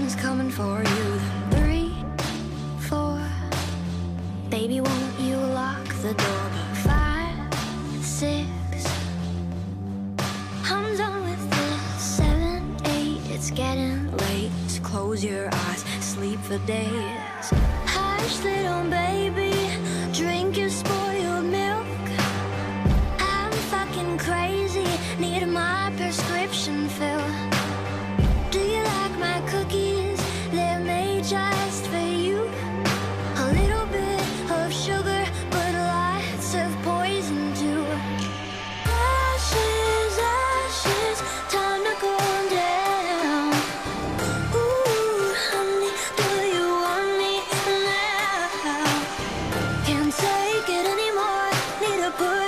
Something's coming for you. Then 3, 4. Baby, won't you lock the door? But 5, 6. I'm done with this. 7, 8. It's getting late. So close your eyes, sleep for days. Hush, little baby, drink your spoiled milk. I'm fucking crazy, need my prescription filled. Do you like my cookies? They're made just for you. A little bit of sugar, but lots of poison too. Ashes, ashes, time to cool down. Ooh, honey, do you want me now? Can't take it anymore, need to put